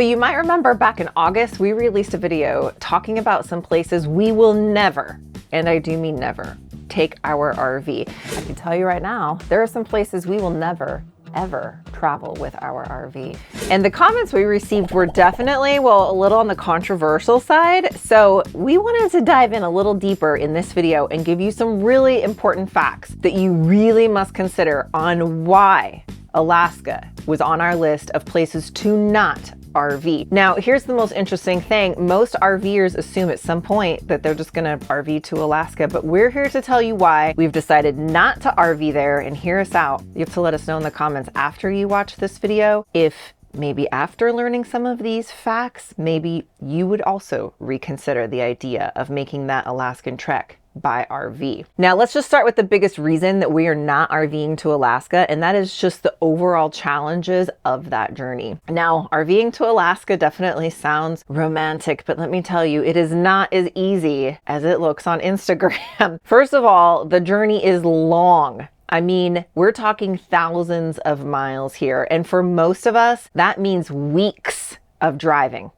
So you might remember back in August, we released a video talking about some places we will never, and I do mean never, take our RV. I can tell you right now, there are some places we will never, ever travel with our RV. And the comments we received were definitely, well, a little on the controversial side. So we wanted to dive in a little deeper in this video and give you some really important facts that you really must consider on why Alaska was on our list of places to not RV. Now, here's the most interesting thing. Most RVers assume at some point that they're just gonna RV to Alaska, but we're here to tell you why we've decided not to RV there and hear us out. You have to let us know in the comments after you watch this video if maybe after learning some of these facts, maybe you would also reconsider the idea of making that Alaskan trek by RV. Now, let's just start with the biggest reason that we are not RVing to Alaska, and that is just the overall challenges of that journey. Now, RVing to Alaska definitely sounds romantic, but let me tell you, it is not as easy as it looks on Instagram. First of all, the journey is long. I mean, we're talking thousands of miles here, and for most of us, that means weeks of driving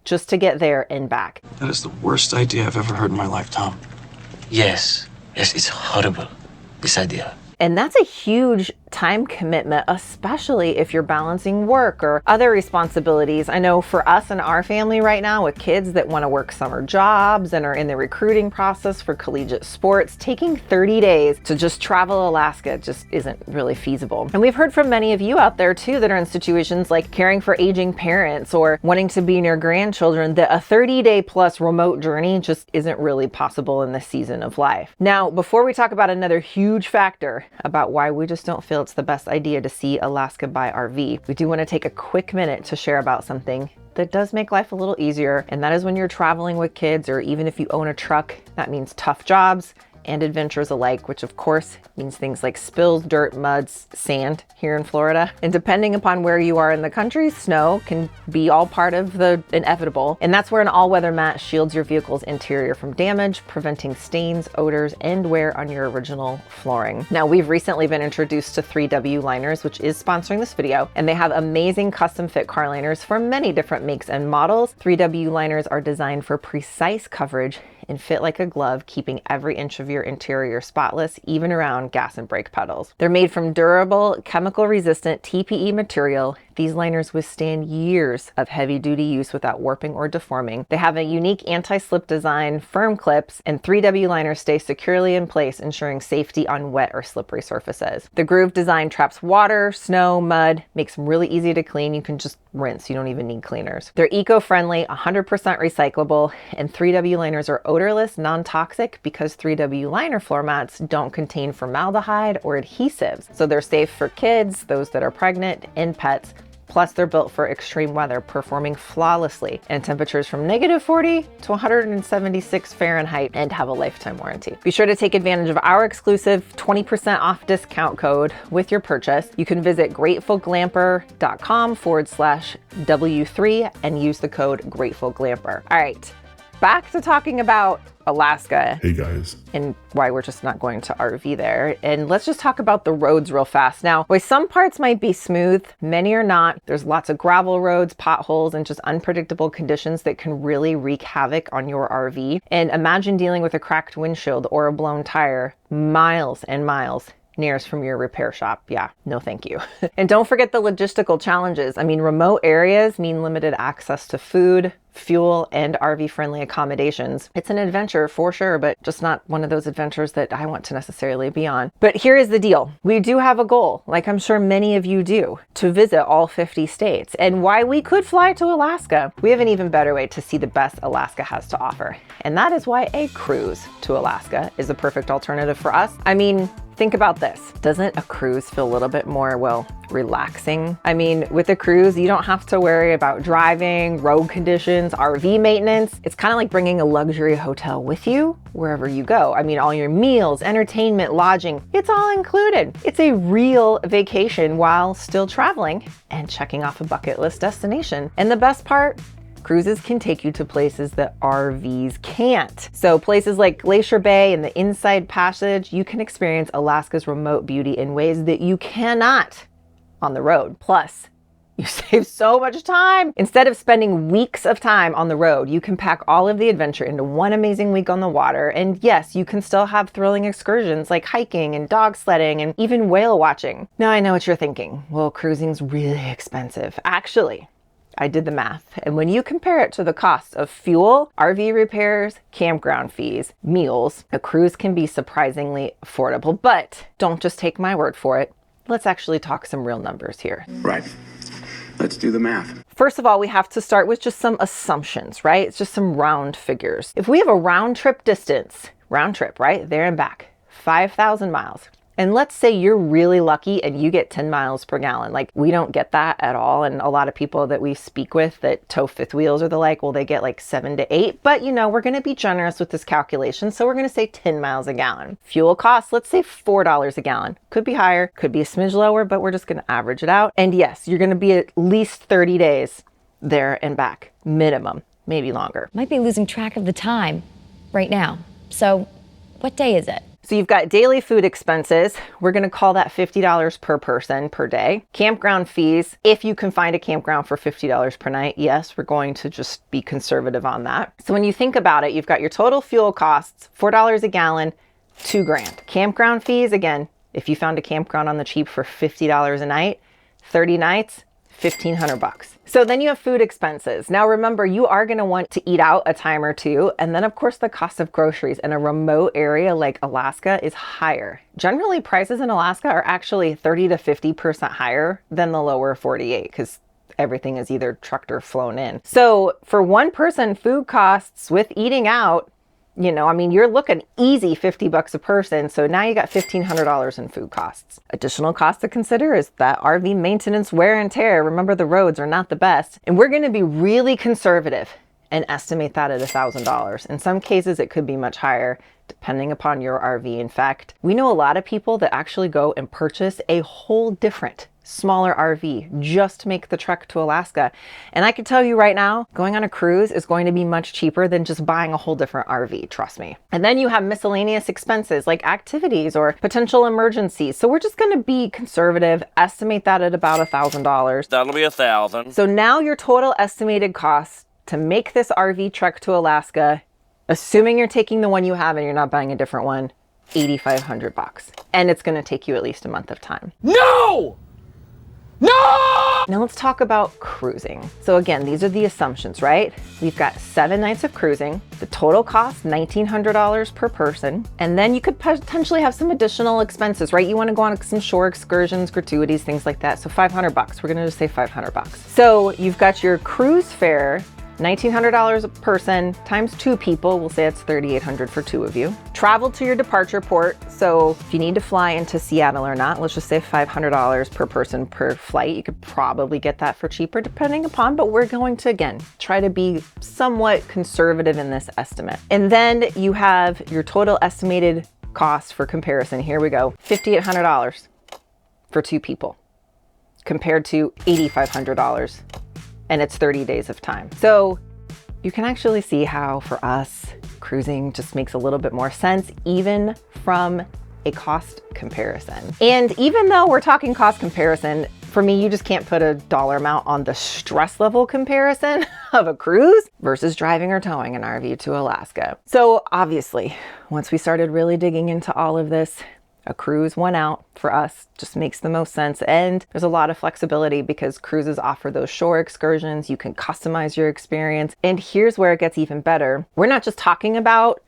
just to get there and back. That is the worst idea I've ever heard in my life, Tom. Yes, it's horrible, this idea. And that's a huge time commitment, especially if you're balancing work or other responsibilities. I know for us and our family right now with kids that want to work summer jobs and are in the recruiting process for collegiate sports, taking 30 days to just travel Alaska just isn't really feasible. And we've heard from many of you out there too that are in situations like caring for aging parents or wanting to be near grandchildren that a 30-day plus remote journey just isn't really possible in this season of life. Now, before we talk about another huge factor about why we just don't feel it's the best idea to see Alaska by RV, we do want to take a quick minute to share about something that does make life a little easier, and that is when you're traveling with kids, or even if you own a truck, that means tough jobs and adventures alike, which of course means things like spills, dirt, muds, sand here in Florida. And depending upon where you are in the country, snow can be all part of the inevitable. And that's where an all-weather mat shields your vehicle's interior from damage, preventing stains, odors, and wear on your original flooring. Now, we've recently been introduced to 3W Liners, which is sponsoring this video, and they have amazing custom fit car liners for many different makes and models. 3W Liners are designed for precise coverage and fit like a glove, keeping every inch of your interior spotless, even around gas and brake pedals. They're made from durable, chemical-resistant TPE material. These liners withstand years of heavy-duty use without warping or deforming. They have a unique anti-slip design, firm clips, and 3W liners stay securely in place, ensuring safety on wet or slippery surfaces. The groove design traps water, snow, mud, makes them really easy to clean. You can just rinse. You don't even need cleaners. They're eco-friendly, 100% recyclable, and 3W liners are odorless, non-toxic because 3W liner floor mats don't contain formaldehyde or adhesives. So they're safe for kids, those that are pregnant, and pets. Plus, they're built for extreme weather, performing flawlessly in temperatures from -40 to 176 Fahrenheit and have a lifetime warranty. Be sure to take advantage of our exclusive 20% off discount code with your purchase. You can visit gratefulglamper.com/W3 and use the code gratefulglamper. All right, back to talking about Alaska. Hey guys. And why we're just not going to RV there. And let's just talk about the roads real fast. Now, while some parts might be smooth, many are not. There's lots of gravel roads, potholes, and just unpredictable conditions that can really wreak havoc on your RV. And imagine dealing with a cracked windshield or a blown tire miles and miles nearest from your repair shop. Yeah, no thank you. And don't forget the logistical challenges. I mean, remote areas mean limited access to food, fuel, and RV-friendly accommodations. It's an adventure for sure, but just not one of those adventures that I want to necessarily be on. But here is the deal. We do have a goal, like I'm sure many of you do, to visit all 50 states. And why we could fly to Alaska, we have an even better way to see the best Alaska has to offer. And that is why a cruise to Alaska is the perfect alternative for us. I mean, think about this. Doesn't a cruise feel a little bit more, well, relaxing? I mean, with a cruise, you don't have to worry about driving, road conditions, RV maintenance. It's kind of like bringing a luxury hotel with you wherever you go. I mean, all your meals, entertainment, lodging, it's all included. It's a real vacation while still traveling and checking off a bucket list destination. And the best part, cruises can take you to places that RVs can't. So places like Glacier Bay and the Inside Passage, you can experience Alaska's remote beauty in ways that you cannot on the road. Plus, You save so much time. Instead of spending weeks of time on the road, you can pack all of the adventure into one amazing week on the water. And yes, you can still have thrilling excursions like hiking and dog sledding and even whale watching. Now I know what you're thinking. Well, cruising's really expensive. Actually, I did the math. And when you compare it to the cost of fuel, RV repairs, campground fees, meals, a cruise can be surprisingly affordable. But don't just take my word for it. Let's actually talk some real numbers here. Right. Let's do the math. First of all, we have to start with just some assumptions, right? It's just some round figures. If we have a round trip distance, round trip, right? There and back, 5,000 miles. And let's say you're really lucky and you get 10 miles per gallon. Like, we don't get that at all. And a lot of people that we speak with that tow fifth wheels are well, they get like 7 to 8. But we're going to be generous with this calculation. So we're going to say 10 miles a gallon. Fuel costs, let's say $4 a gallon. Could be higher, could be a smidge lower, but we're just going to average it out. And yes, you're going to be at least 30 days there and back, minimum, maybe longer. Might be losing track of the time right now. So what day is it? So you've got daily food expenses. We're going to call that $50 per person per day. Campground fees, if you can find a campground for $50 per night, yes, we're going to just be conservative on that. So when you think about it, you've got your total fuel costs, $4 a gallon, $2,000. Campground fees, again, if you found a campground on the cheap for $50 a night, 30 nights, $1,500. So then you have food expenses. Now remember, you are going to want to eat out a time or two. And then of course the cost of groceries in a remote area like Alaska is higher. Generally prices in Alaska are actually 30 to 50% higher than the lower 48 because everything is either trucked or flown in. So for one person, food costs with eating out, you're looking easy $50 a person. So now you got $1,500 in food costs. Additional cost to consider is that RV maintenance, wear and tear. Remember, the roads are not the best. And we're going to be really conservative and estimate that at $1,000. In some cases, it could be much higher depending upon your RV. In fact, we know a lot of people that actually go and purchase a whole different smaller RV just to make the trek to Alaska. And I can tell you right now, going on a cruise is going to be much cheaper than just buying a whole different RV, trust me. And then you have miscellaneous expenses like activities or potential emergencies. So we're just going to be conservative, estimate that at about $1,000. That'll be $1,000. So now your total estimated cost to make this RV trek to Alaska, assuming you're taking the one you have and you're not buying a different one, $8,500. And it's going to take you at least a month of time. No! No! Now let's talk about cruising. So again, these are the assumptions, right? We've got 7 nights of cruising. The total cost, $1,900 per person. And then you could potentially have some additional expenses, right? You want to go on some shore excursions, gratuities, things like that. So $500. We're going to just say $500. So you've got your cruise fare, $1,900 a person times 2 people. We'll say it's $3,800 for 2 of you. Travel to your departure port. So if you need to fly into Seattle or not, let's just say $500 per person per flight. You could probably get that for cheaper depending upon, but we're going to, again, try to be somewhat conservative in this estimate. And then you have your total estimated cost for comparison. Here we go. $5,800 for 2 people compared to $8,500. And it's 30 days of time. So you can actually see how for us, cruising just makes a little bit more sense, even from a cost comparison. And even though we're talking cost comparison, for me, you just can't put a dollar amount on the stress level comparison of a cruise versus driving or towing an RV to Alaska. So obviously, once we started really digging into all of this, a cruise went out for us, just makes the most sense. And there's a lot of flexibility because cruises offer those shore excursions. You can customize your experience. And here's where it gets even better. We're not just talking about,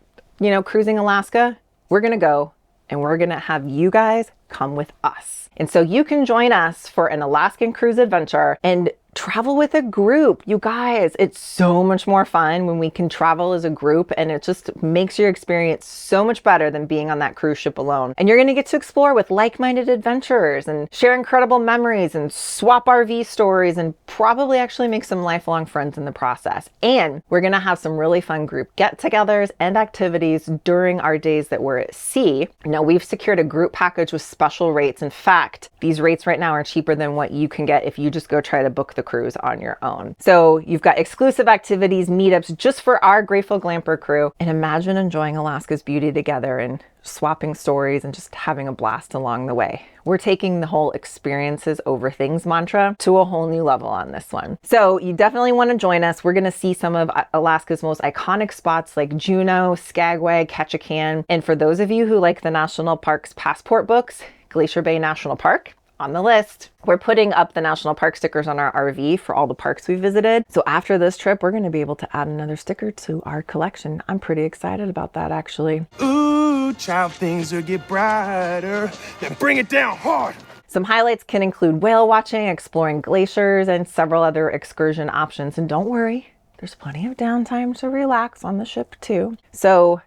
cruising Alaska. We're going to go and we're going to have you guys come with us. And so you can join us for an Alaskan cruise adventure and travel with a group. You guys, it's so much more fun when we can travel as a group, and it just makes your experience so much better than being on that cruise ship alone. And you're going to get to explore with like-minded adventurers and share incredible memories and swap RV stories and probably actually make some lifelong friends in the process. And we're going to have some really fun group get-togethers and activities during our days that we're at sea. Now, we've secured a group package with special rates. In fact, these rates right now are cheaper than what you can get if you just go try to book the the cruise on your own. So you've got exclusive activities, meetups just for our Grateful Glamper crew. And imagine enjoying Alaska's beauty together and swapping stories and just having a blast along the way. We're taking the whole experiences over things mantra to a whole new level on this one. So you definitely want to join us. We're going to see some of Alaska's most iconic spots like Juneau, Skagway, Ketchikan. And for those of you who like the national parks passport books, Glacier Bay National Park on the list. We're putting up the national park stickers on our RV for all the parks we visited. So after this trip, we're going to be able to add another sticker to our collection. I'm pretty excited about that, actually. Ooh, child, things will get brighter. Then bring it down hard. Some highlights can include whale watching, exploring glaciers, and several other excursion options. And don't worry, there's plenty of downtime to relax on the ship too. So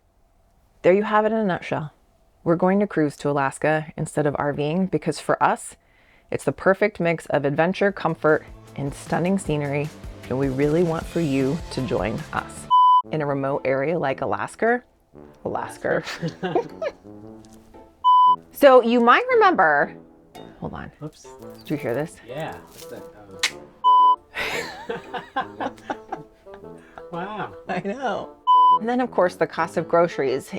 there you have it in a nutshell. We're going to cruise to Alaska instead of RVing because for us, it's the perfect mix of adventure, comfort, and stunning scenery. And we really want for you to join us. In a remote area like Alaska. So you might remember, hold on. Oops. Did you hear this? Yeah. Wow. I know. And then of course the cost of groceries.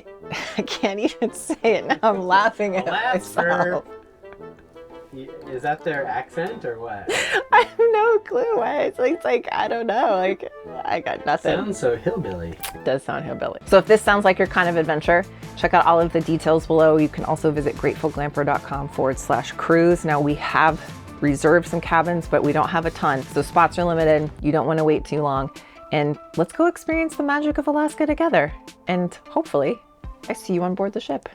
I can't even say it now. I'm laughing at myself. Is that their accent or what? I have no clue why. It's like I don't know. Like I got nothing. Sounds so hillbilly. It does sound hillbilly. So if this sounds like your kind of adventure, check out all of the details below. You can also visit gratefulglamper.com/cruise. Now we have reserved some cabins, but we don't have a ton. So spots are limited. You don't want to wait too long. And let's go experience the magic of Alaska together. And hopefully I see you on board the ship.